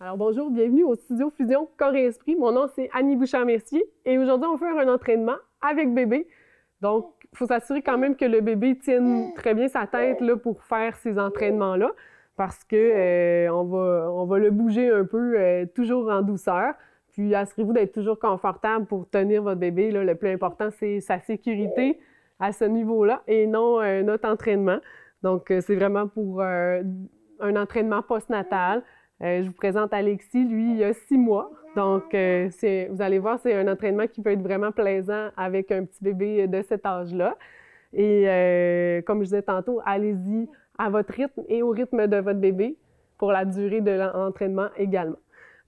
Alors bonjour, bienvenue au studio Fusion Corps et Esprit. Mon nom c'est Annie Bouchard-Mercier et aujourd'hui on va faire un entraînement avec bébé. Donc il faut s'assurer quand même que le bébé tienne très bien sa tête là, pour faire ces entraînements-là parce que on va le bouger un peu toujours en douceur. Puis assurez-vous d'être toujours confortable pour tenir votre bébé. Là. Le plus important c'est sa sécurité à ce niveau-là et non notre entraînement. Donc c'est vraiment pour un entraînement postnatal. Je vous présente Alexis, lui, il a 6 mois. Donc, vous allez voir, c'est un entraînement qui peut être vraiment plaisant avec un petit bébé de cet âge-là. Et comme je disais tantôt, allez-y à votre rythme et au rythme de votre bébé pour la durée de l'entraînement également.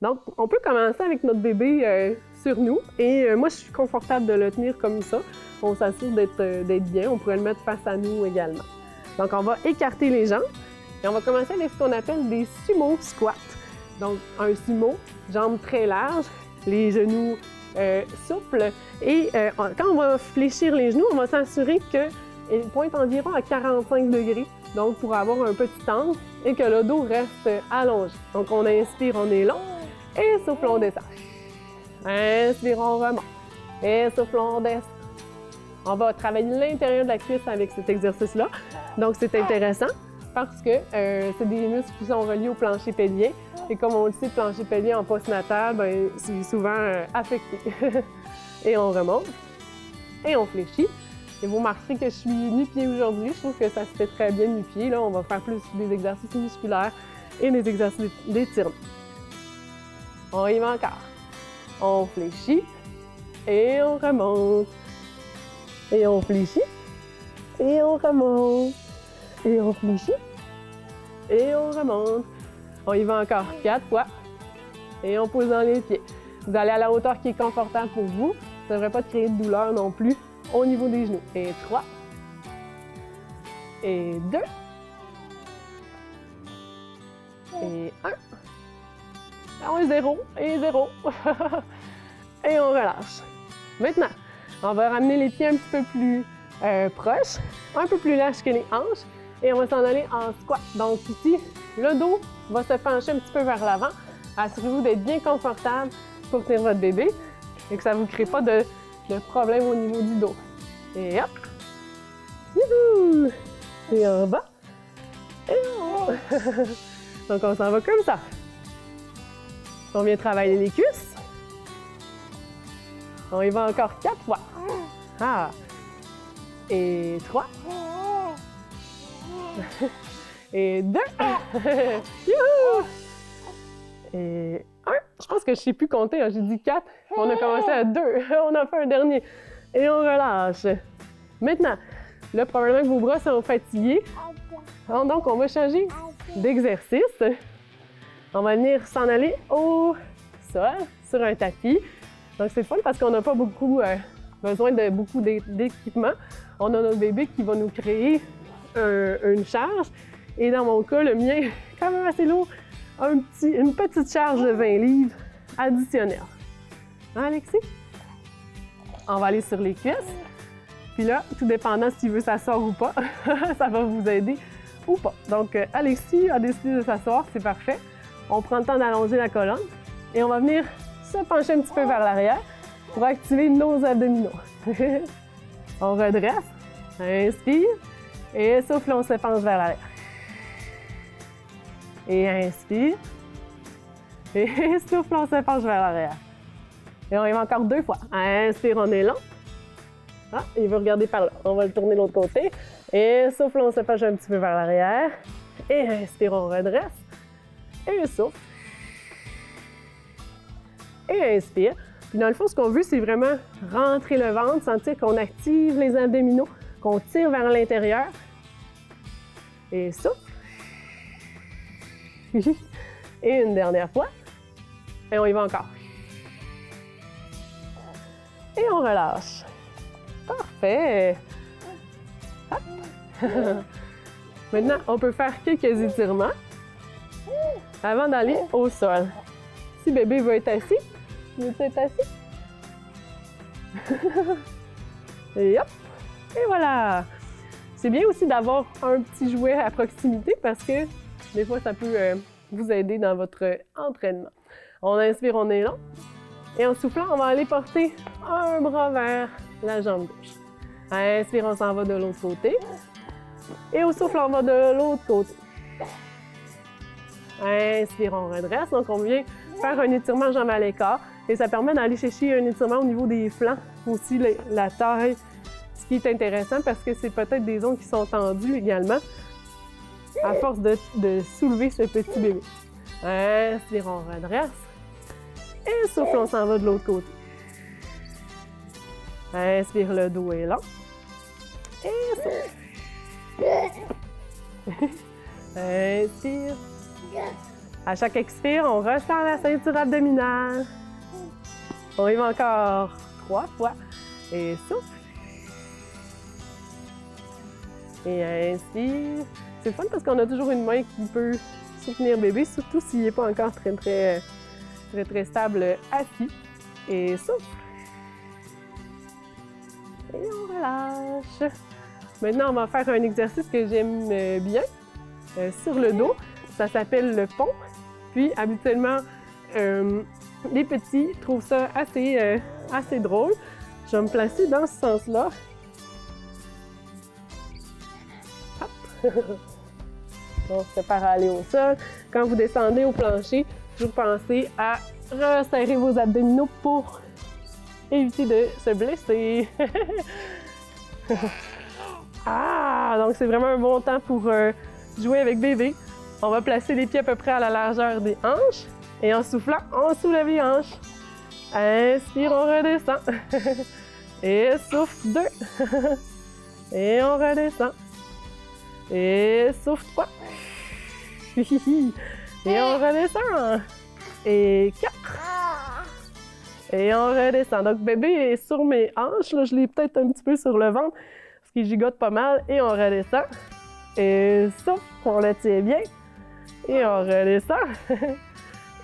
Donc, on peut commencer avec notre bébé sur nous. Et moi, je suis confortable de le tenir comme ça. On s'assure d'être bien. On pourrait le mettre face à nous également. Donc, on va écarter les jambes. Et on va commencer avec ce qu'on appelle des sumo squats. Donc, un sumo, jambes très larges, les genoux souples. Et quand on va fléchir les genoux, on va s'assurer qu'ils pointent environ à 45 degrés. Donc, pour avoir un petit angle et que le dos reste allongé. Donc, on inspire, on est long. Et souffle, on descend. Inspire, on remonte. Et souffle, on descend. On va travailler l'intérieur de la cuisse avec cet exercice-là. Donc, c'est intéressant. Parce que c'est des muscles qui sont reliés au plancher pelvien. Et comme on le sait, le plancher pelvien en postnatal, ben, c'est souvent affecté. Et on remonte. Et on fléchit. Et vous remarquerez que je suis nu-pied aujourd'hui. Je trouve que ça se fait très bien nu-pied. Là, on va faire plus des exercices musculaires et des exercices d'étirement. On y va encore. On fléchit. Et on remonte. Et on fléchit. Et on remonte. Et on fléchit. Et on remonte. On y va encore 4 fois. Et on pose dans les pieds. Vous allez à la hauteur qui est confortable pour vous. Ça ne devrait pas créer de douleur non plus au niveau des genoux. Et 3. Et 2. Et 1. 0. Et 0. Et on relâche. Maintenant, on va ramener les pieds un petit peu plus proches, un peu plus lâches que les hanches. Et on va s'en aller en squat. Donc ici, le dos va se pencher un petit peu vers l'avant. Assurez-vous d'être bien confortable pour tenir votre bébé et que ça ne vous crée pas de problème au niveau du dos. Et hop! Youhou! Et en bas. Et en haut. Donc on s'en va comme ça. On vient travailler les cuisses. On y va encore 4 fois. Ah! Et 3. Et 2. Youhou! Et 1. Je pense que je ne sais plus compter, hein. J'ai dit 4. On a commencé à 2. On a fait un dernier. Et on relâche. Maintenant, là, probablement que vos bras sont fatigués. Donc, on va changer d'exercice. On va venir s'en aller au sol, sur un tapis. Donc, c'est le fun parce qu'on n'a pas besoin de beaucoup d'équipement. On a notre bébé qui va nous créer une charge. Et dans mon cas, le mien, quand même assez lourd, une petite charge de 20 livres additionnelle. Hein, Alexis? On va aller sur les cuisses. Puis là, tout dépendant s'il veut s'asseoir ou pas, ça va vous aider ou pas. Donc, Alexis a décidé de s'asseoir, c'est parfait. On prend le temps d'allonger la colonne et on va venir se pencher un petit peu vers l'arrière pour activer nos abdominaux. On redresse, inspire. Et souffle, on se penche vers l'arrière. Et inspire. Et souffle, on se penche vers l'arrière. Et on y va encore 2 fois. Inspire, on est long. Ah, il veut regarder par là. On va le tourner de l'autre côté. Et souffle, on se penche un petit peu vers l'arrière. Et inspire, on redresse. Et souffle. Et inspire. Puis dans le fond, ce qu'on veut, c'est vraiment rentrer le ventre, sentir qu'on active les abdominaux, qu'on tire vers l'intérieur. Et souffle. Et une dernière fois. Et on y va encore. Et on relâche. Parfait. Hop. Maintenant, on peut faire quelques étirements avant d'aller au sol. Si bébé veut être assis, il veut être assis. Et hop. Et voilà! C'est bien aussi d'avoir un petit jouet à proximité parce que des fois, ça peut vous aider dans votre entraînement. On inspire, on est long. Et en soufflant, on va aller porter un bras vers la jambe gauche. Inspire, on s'en va de l'autre côté. Et au souffle, on va de l'autre côté. Inspire, on redresse. Donc, on vient faire un étirement jambes à l'écart. Et ça permet d'aller chercher un étirement au niveau des flancs, aussi la taille. Ce qui est intéressant parce que c'est peut-être des zones qui sont tendues également à force de soulever ce petit bébé. Inspire, on redresse. Et souffle, on s'en va de l'autre côté. Inspire, le dos est long. Et souffle. Inspire. À chaque expire, on ressent la ceinture abdominale. On y va encore 3 fois. Et souffle. Et inspire. C'est le fun parce qu'on a toujours une main qui peut soutenir bébé, surtout s'il n'est pas encore très stable assis. Et souffle. Et on relâche. Maintenant, on va faire un exercice que j'aime bien sur le dos. Ça s'appelle le pont. Puis, habituellement, les petits trouvent ça assez drôle. Je vais me placer dans ce sens-là. Hop! On se prépare à aller au sol. Quand vous descendez au plancher, toujours pensez à resserrer vos abdominaux pour éviter de se blesser. Ah! Donc, c'est vraiment un bon temps pour jouer avec bébé. On va placer les pieds à peu près à la largeur des hanches. Et en soufflant, on soulève les hanches. Inspire, on redescend. Et souffle 2. Et on redescend. Et souffle 3. Et on redescend. Et 4. Et on redescend. Donc, bébé est sur mes hanches. Là, je l'ai peut-être un petit peu sur le ventre parce qu'il gigote pas mal. Et on redescend. Et souffle, on le tient bien. Et on redescend.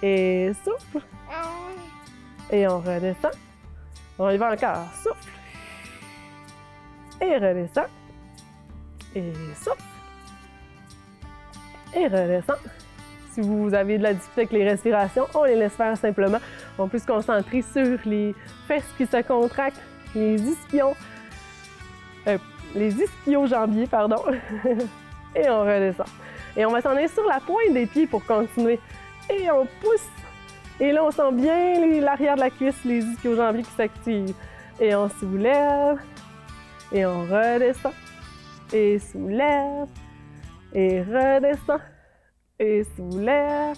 Et souffle. Et on redescend. On y va encore. Souffle. Et redescend. Et souffle. Et redescend. Si vous avez de la difficulté avec les respirations, on les laisse faire simplement. On peut se concentrer sur les fesses qui se contractent, les ischio-jambiers, pardon. Et on redescend. Et on va s'en aller sur la pointe des pieds pour continuer. Et on pousse. Et là, on sent bien l'arrière de la cuisse, les ischio-jambiers qui s'activent. Et on soulève. Et on redescend. Et soulève. Et redescend. Et soulève.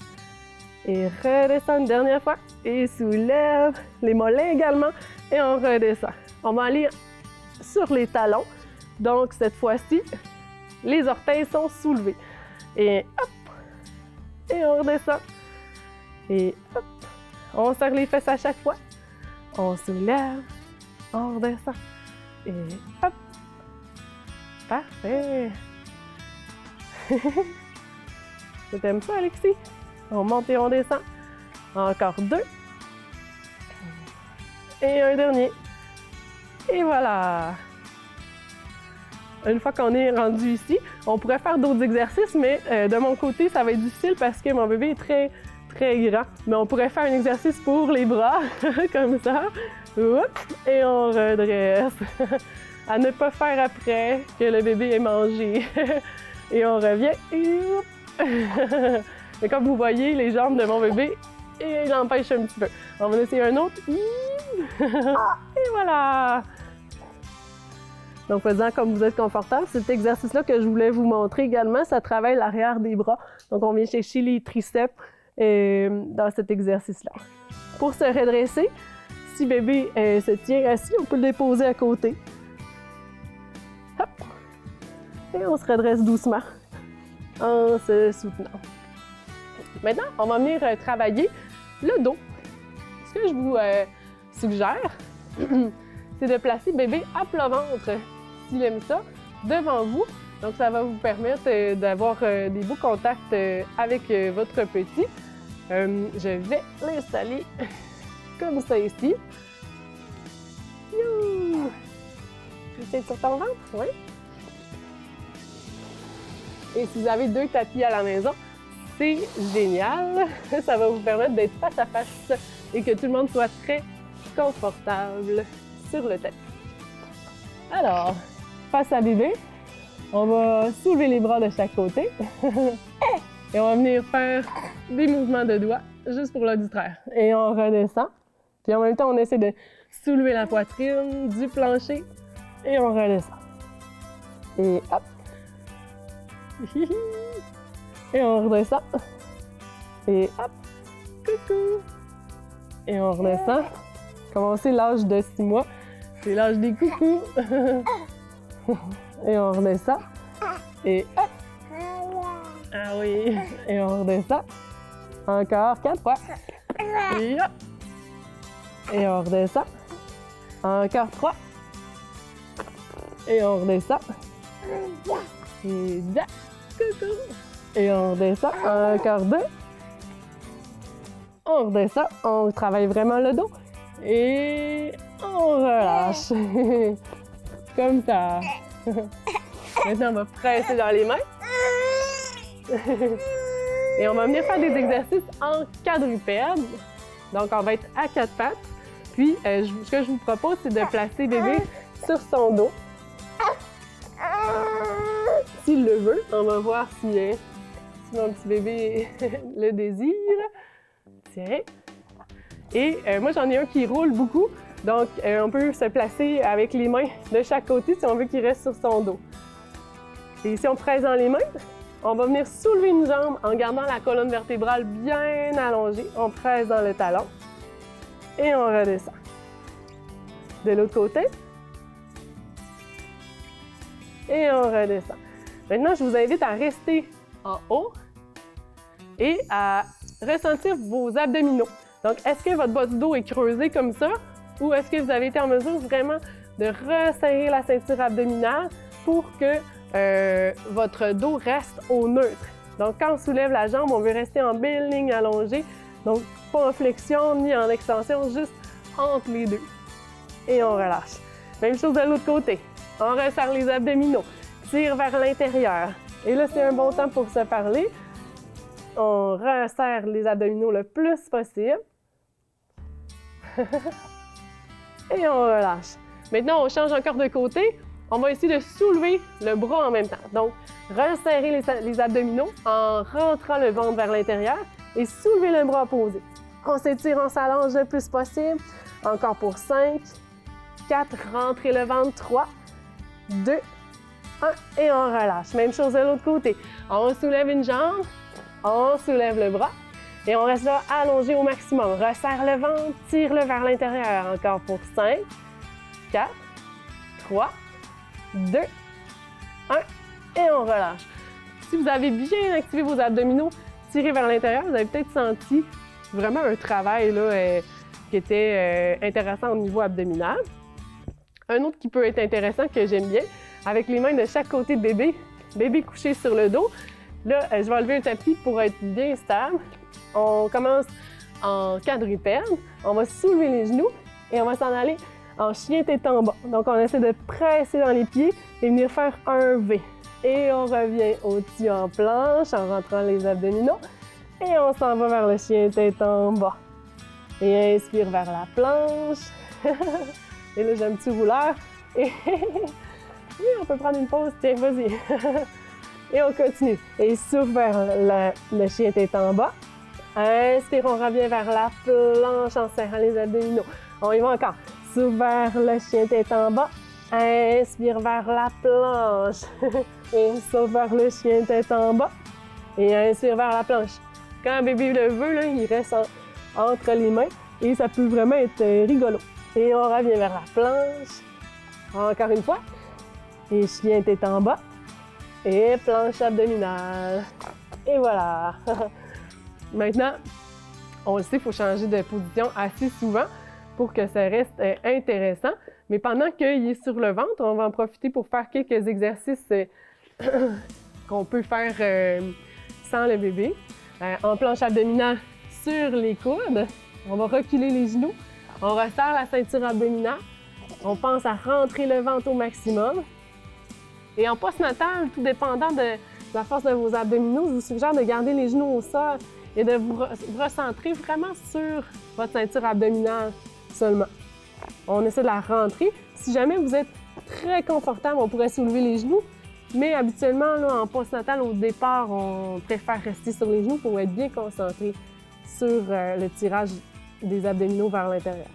Et redescend une dernière fois. Et soulève. Les mollets également. Et on redescend. On va aller sur les talons. Donc, cette fois-ci, les orteils sont soulevés. Et hop! Et on redescend. Et hop! On serre les fesses à chaque fois. On soulève. On redescend. Et hop! Parfait! T'aimes ça, Alexis? On monte et on descend. Encore 2. Et un dernier. Et voilà! Une fois qu'on est rendu ici, on pourrait faire d'autres exercices, mais de mon côté, ça va être difficile parce que mon bébé est très grand. Mais on pourrait faire un exercice pour les bras, comme ça. Oups, et on redresse. À ne pas faire après que le bébé ait mangé. Et on revient. Et mais comme vous voyez, les jambes de mon bébé, il empêche un petit peu. On va essayer un autre. Et voilà! Donc, faisant comme vous êtes confortable, cet exercice-là que je voulais vous montrer également, ça travaille l'arrière des bras. Donc, on vient chercher les triceps dans cet exercice-là. Pour se redresser, si bébé se tient assis, on peut le déposer à côté. Hop! Et on se redresse doucement en se soutenant. Maintenant, on va venir travailler le dos. Ce que je vous suggère, c'est de placer bébé à plat ventre, s'il aime ça, devant vous. Donc, ça va vous permettre d'avoir des beaux contacts avec votre petit. Je vais l'installer comme ça ici. Youh! Tu es sur ton ventre? Oui. Et si vous avez 2 tapis à la maison, c'est génial. Ça va vous permettre d'être face à face et que tout le monde soit très confortable sur le tapis. Alors, face à bébé, on va soulever les bras de chaque côté et on va venir faire des mouvements de doigts juste pour le distraire. Et on redescend. Puis en même temps, on essaie de soulever la poitrine du plancher et on redescend. Et hop! Et on redescend. Et hop! Coucou! Et on redescend. Comme c'est l'âge de 6 mois, c'est l'âge des coucous. Et on redescend. Et hop! Ah oui! Et on redescend. Encore 4 fois. Et hop! Et on redescend. Encore 3. Et on redescend. Et da! Coucou! Et on redescend. Encore 2. On redescend. On travaille vraiment le dos. Et on relâche. Comme ça. Maintenant, on va presser dans les mains. Et on va venir faire des exercices en quadrupède. Donc, on va être à 4 pattes. Puis, ce que je vous propose, c'est de placer bébé sur son dos. S'il le veut, on va voir si mon petit bébé le désire. Tiens. Et moi, j'en ai un qui roule beaucoup. Donc, on peut se placer avec les mains de chaque côté si on veut qu'il reste sur son dos. Et si on presse dans les mains, on va venir soulever une jambe en gardant la colonne vertébrale bien allongée. On presse dans le talon et on redescend. De l'autre côté. Et on redescend. Maintenant, je vous invite à rester en haut et à ressentir vos abdominaux. Donc, est-ce que votre bas du dos est creusé comme ça ou est-ce que vous avez été en mesure vraiment de resserrer la ceinture abdominale pour que votre dos reste au neutre? Donc, quand on soulève la jambe, on veut rester en belle ligne allongée. Donc, pas en flexion ni en extension, juste entre les deux. Et on relâche. Même chose de l'autre côté. On resserre les abdominaux, tire vers l'intérieur. Et là, c'est un bon temps pour se parler. On resserre les abdominaux le plus possible. Et on relâche. Maintenant, on change encore de côté. On va essayer de soulever le bras en même temps. Donc, resserrer les abdominaux en rentrant le ventre vers l'intérieur et soulever le bras opposé. On s'étire, on s'allonge le plus possible. Encore pour 5, 4, rentrez le ventre, 3, 2, 1 et on relâche. Même chose de l'autre côté. On soulève une jambe, on soulève le bras et on reste là allongé au maximum. Resserre le ventre, tire-le vers l'intérieur. Encore pour 5, 4, 3, 2, 1 et on relâche. Si vous avez bien activé vos abdominaux, tirez vers l'intérieur, vous avez peut-être senti vraiment un travail là, qui était intéressant au niveau abdominal. Un autre qui peut être intéressant que j'aime bien, avec les mains de chaque côté de bébé, bébé couché sur le dos. Là, je vais enlever un tapis pour être bien stable. On commence en quadrupède. On va soulever les genoux et on va s'en aller en chien tête en bas. Donc, on essaie de presser dans les pieds et venir faire un V. Et on revient au-dessus en planche en rentrant les abdominaux. Et on s'en va vers le chien tête en bas. Et inspire vers la planche. Et là, j'ai un petit rouleur. Et on peut prendre une pause. Tiens, vas-y. Et on continue. Et souffle vers le chien tête en bas. Inspire, on revient vers la planche en serrant les abdominaux. On y va encore. Souffle vers le chien tête en bas. Inspire vers la planche. Et souffle vers le chien tête en bas. Et inspire vers la planche. Quand un bébé le veut, là, il reste entre les mains. Et ça peut vraiment être rigolo. Et on revient vers la planche. Encore une fois. Et chien tête en bas. Et planche abdominale. Et voilà. Maintenant, on le sait, il faut changer de position assez souvent pour que ça reste intéressant. Mais pendant qu'il est sur le ventre, on va en profiter pour faire quelques exercices qu'on peut faire sans le bébé. En planche abdominale sur les coudes. On va reculer les genoux. On resserre la ceinture abdominale. On pense à rentrer le ventre au maximum. Et en postnatal, tout dépendant de la force de vos abdominaux, je vous suggère de garder les genoux au sol et de vous recentrer vraiment sur votre ceinture abdominale seulement. On essaie de la rentrer. Si jamais vous êtes très confortable, on pourrait soulever les genoux, mais habituellement, là, en postnatal, au départ, on préfère rester sur les genoux pour être bien concentré sur le tirage des abdominaux vers l'intérieur.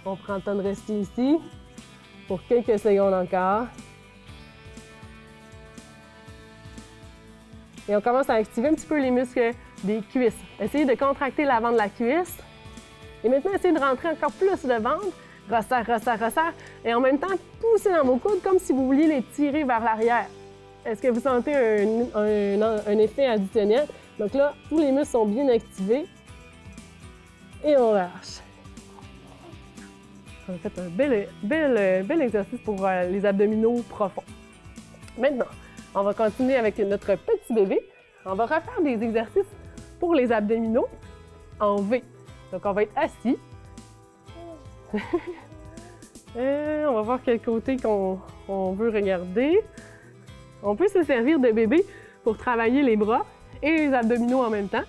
On prend le temps de rester ici pour quelques secondes encore. Et on commence à activer un petit peu les muscles des cuisses. Essayez de contracter l'avant de la cuisse. Et maintenant, essayez de rentrer encore plus de ventre. Resserre, resserre, resserre. Et en même temps, poussez dans vos coudes comme si vous vouliez les tirer vers l'arrière. Est-ce que vous sentez un effet additionnel? Donc là, tous les muscles sont bien activés. Et on relâche. On a fait un bel exercice pour les abdominaux profonds. Maintenant, on va continuer avec notre petit bébé. On va refaire des exercices pour les abdominaux en V. Donc, on va être assis. On va voir quel côté qu'on veut regarder. On peut se servir de bébé pour travailler les bras et les abdominaux en même temps.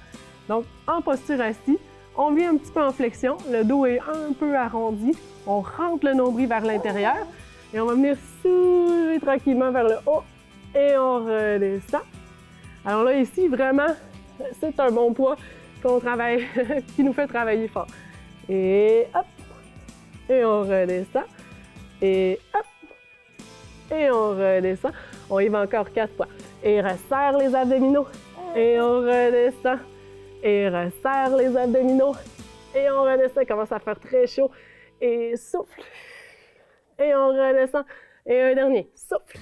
Donc, en posture assis, on vient un petit peu en flexion. Le dos est un peu arrondi. On rentre le nombril vers l'intérieur et on va venir soulever tranquillement vers le haut et on redescend. Alors là, ici, vraiment, c'est un bon poids qu'on travaille, qui nous fait travailler fort. Et hop! Et on redescend. Et hop! Et on redescend. On y va encore 4 fois. Et resserre les abdominaux. Et on redescend. Et resserre les abdominaux. Et on redescend. Il commence à faire très chaud. Et souffle. Et on redescend. Et un dernier. Souffle.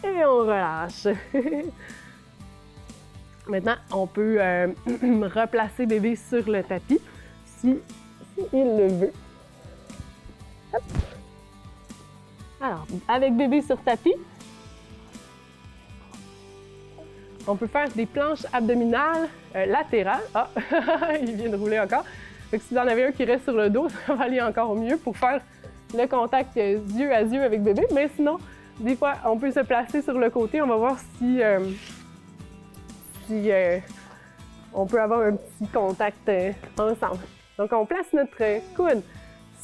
Et on relâche. Maintenant, on peut replacer bébé sur le tapis si il le veut. Hop. Alors, avec bébé sur tapis, on peut faire des planches abdominales latérales. Ah, il vient de rouler encore. Donc, si vous en avez un qui reste sur le dos, ça va aller encore mieux pour faire le contact yeux à yeux avec bébé. Mais sinon, des fois, on peut se placer sur le côté. On va voir si on peut avoir un petit contact ensemble. Donc, on place notre coude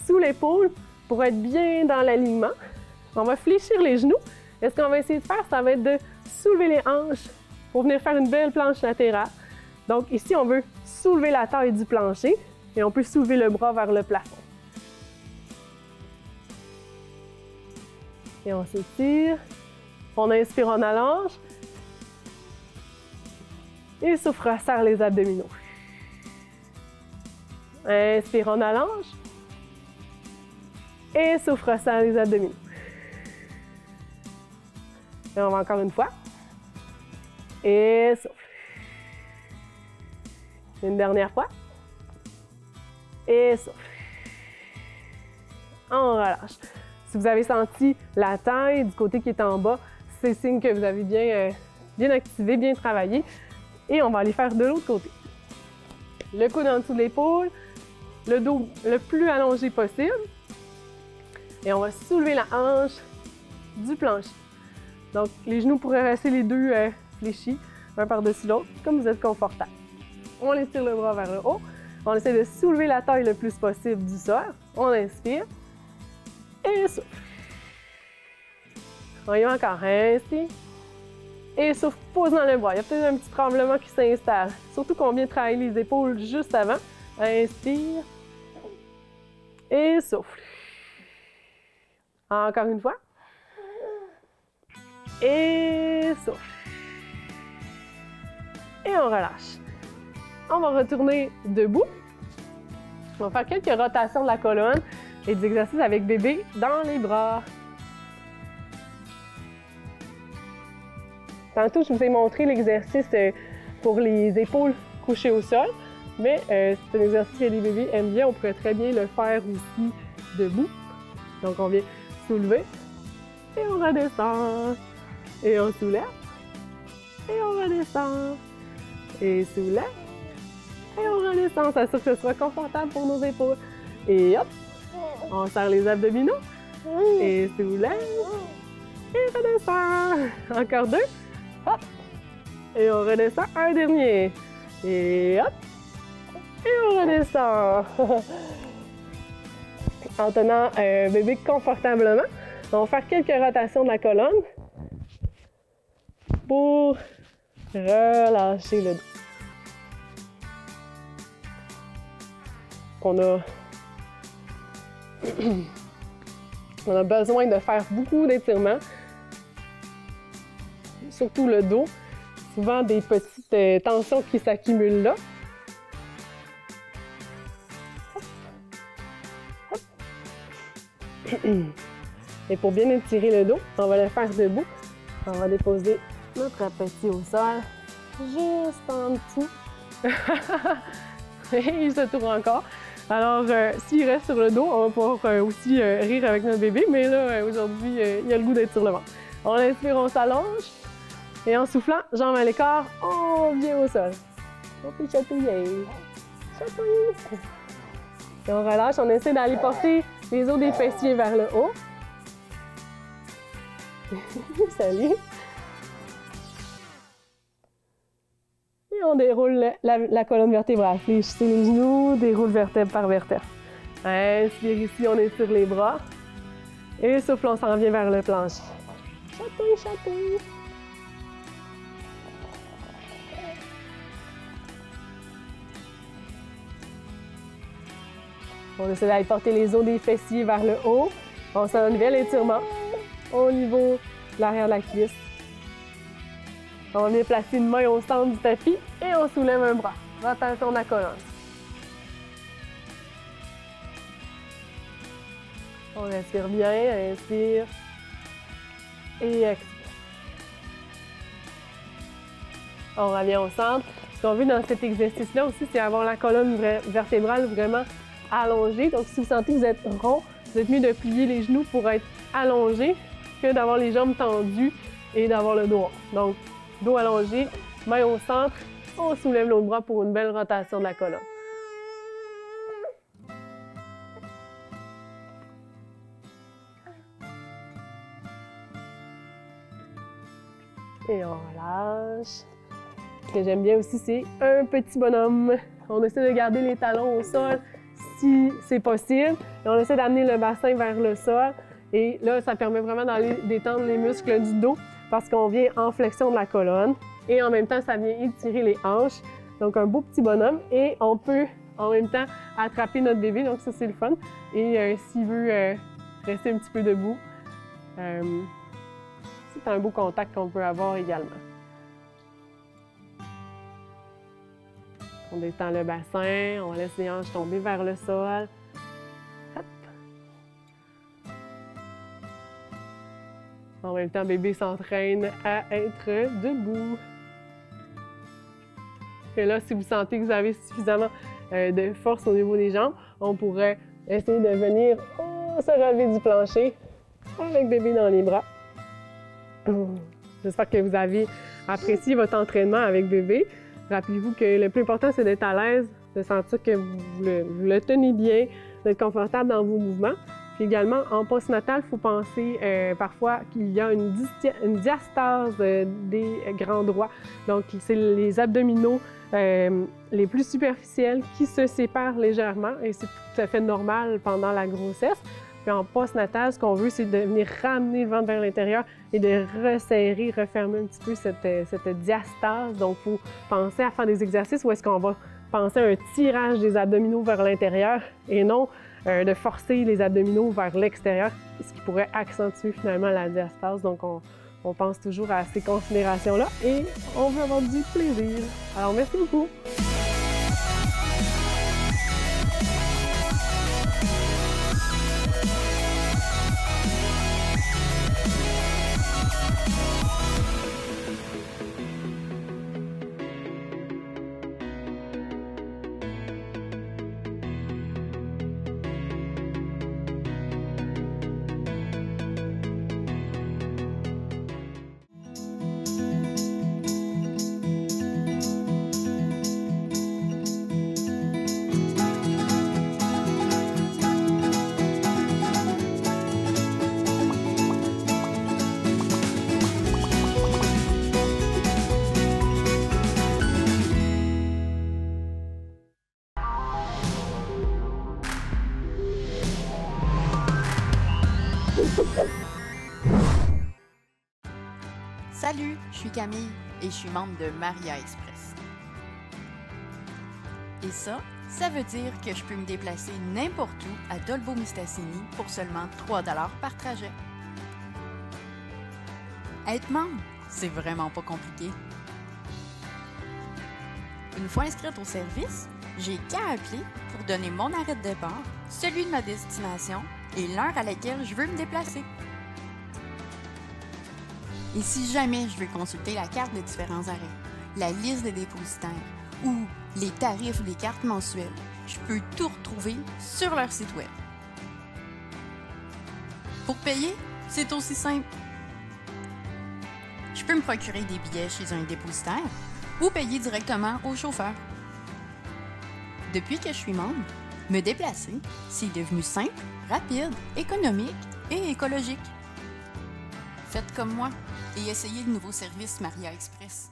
sous l'épaule pour être bien dans l'alignement. On va fléchir les genoux. Et ce qu'on va essayer de faire, ça va être de soulever les hanches pour venir faire une belle planche latérale. Donc, ici, on veut soulever la taille du plancher et on peut soulever le bras vers le plafond. Et on s'étire. On inspire, on allonge. Et souffle, resserre les abdominaux. Inspire, on allonge. Et souffle, resserre les abdominaux. Et on va encore une fois. Et souffle. Une dernière fois. Et souffle. On relâche. Si vous avez senti la taille du côté qui est en bas, c'est signe que vous avez bien activé, bien travaillé. Et on va aller faire de l'autre côté. Le coude en dessous de l'épaule, le dos le plus allongé possible. Et on va soulever la hanche du plancher. Donc, les genoux pourraient rester les deux fléchis, un par-dessus l'autre, comme vous êtes confortable. On étire le bras vers le haut. On essaie de soulever la taille le plus possible du sol. On inspire. Et souffle. On y va encore. Inspire. Et souffle, pose dans le bras. Il y a peut-être un petit tremblement qui s'installe. Surtout qu'on vient travailler les épaules juste avant. Inspire. Et souffle. Encore une fois. Et souffle. Et on relâche. On va retourner debout. On va faire quelques rotations de la colonne et des exercices avec bébé dans les bras. Tantôt, je vous ai montré l'exercice pour les épaules couchées au sol, mais c'est un exercice que les bébés aiment bien. On pourrait très bien le faire aussi debout. Donc, on vient soulever et on redescend. Et on soulève et on redescend. Et soulève et on redescend. Ça assure que ce soit confortable pour nos épaules. Et hop, on serre les abdominaux et soulève Et redescend. Encore 2. Hop. Et on redescend un dernier. Et hop. Et on redescend. En tenant bébé confortablement. On va faire quelques rotations de la colonne pour relâcher le dos. On a besoin de faire beaucoup d'étirements, surtout le dos. Souvent des petites tensions qui s'accumulent là. Et pour bien étirer le dos, on va le faire debout. On va déposer notre appétit au sol, juste en dessous. Et il se tourne encore. Alors, s'il reste sur le dos, on va pouvoir aussi rire avec notre bébé. Mais là, aujourd'hui, il a le goût d'être sur le ventre. On inspire, on s'allonge. Et en soufflant, jambes à l'écart, on vient au sol. On peut chatouiller. Chatouiller. Et on relâche. On essaie d'aller porter les os des fessiers vers le haut. Salut! Et on déroule la colonne vertébrale. Fléchissez les genoux, déroule vertèbre par vertèbre. Inspire ici, on étire les bras. Et souffle, on s'en vient vers le plancher. Chatouille, chatouille! On essaie d'aller porter les os des fessiers vers le haut. On s'en vient l'étirement au niveau de l'arrière de la cuisse. On vient placer une main au centre du tapis et on soulève un bras. Rotation de la colonne. On respire bien, inspire et expire. On revient au centre. Ce qu'on veut dans cet exercice-là aussi, c'est avoir la colonne vertébrale vraiment allongée. Donc, si vous sentez que vous êtes rond, vous êtes mieux de plier les genoux pour être allongé que d'avoir les jambes tendues et d'avoir le dos rond. Donc, dos allongé, main au centre, on soulève l'autre bras pour une belle rotation de la colonne. Et on relâche. Ce que j'aime bien aussi, c'est un petit bonhomme. On essaie de garder les talons au sol si c'est possible. Et on essaie d'amener le bassin vers le sol. Et là, ça permet vraiment d'aller détendre les muscles du dos parce qu'on vient en flexion de la colonne. Et en même temps, ça vient étirer les hanches. Donc, un beau petit bonhomme. Et on peut en même temps attraper notre bébé. Donc, ça, c'est le fun. Et s'il veut rester un petit peu debout, c'est un beau contact qu'on peut avoir également. On détend le bassin, on laisse les hanches tomber vers le sol. Hop. En même temps, bébé s'entraîne à être debout. Et là, si vous sentez que vous avez suffisamment de force au niveau des jambes, on pourrait essayer de venir se relever du plancher avec bébé dans les bras. J'espère que vous avez apprécié votre entraînement avec bébé. Rappelez-vous que le plus important, c'est d'être à l'aise, de sentir que vous le tenez bien, d'être confortable dans vos mouvements. Puis également, en postnatal, il faut penser parfois qu'il y a une diastase des grands droits. Donc, c'est les abdominaux les plus superficiels qui se séparent légèrement et c'est tout à fait normal pendant la grossesse. Puis en postnatal, ce qu'on veut, c'est de venir ramener le ventre vers l'intérieur et de resserrer, refermer un petit peu cette diastase. Donc, il faut penser à faire des exercices où est-ce qu'on va penser à un tirage des abdominaux vers l'intérieur et non de forcer les abdominaux vers l'extérieur, ce qui pourrait accentuer finalement la diastase. Donc, on pense toujours à ces considérations-là et on veut avoir du plaisir. Alors, merci beaucoup! Salut, je suis Camille et je suis membre de Maria Express. Et ça veut dire que je peux me déplacer n'importe où à Dolbeau-Mistassini pour seulement 3 $ par trajet. Être membre, c'est vraiment pas compliqué. Une fois inscrite au service, j'ai qu'à appeler pour donner mon arrêt de départ, celui de ma destination et l'heure à laquelle je veux me déplacer. Et si jamais je veux consulter la carte des différents arrêts, la liste des dépositaires ou les tarifs des cartes mensuelles, je peux tout retrouver sur leur site web. Pour payer, c'est aussi simple. Je peux me procurer des billets chez un dépositaire ou payer directement au chauffeur. Depuis que je suis membre, me déplacer, c'est devenu simple, rapide, économique et écologique. Faites comme moi et essayez le nouveau service Maria Express.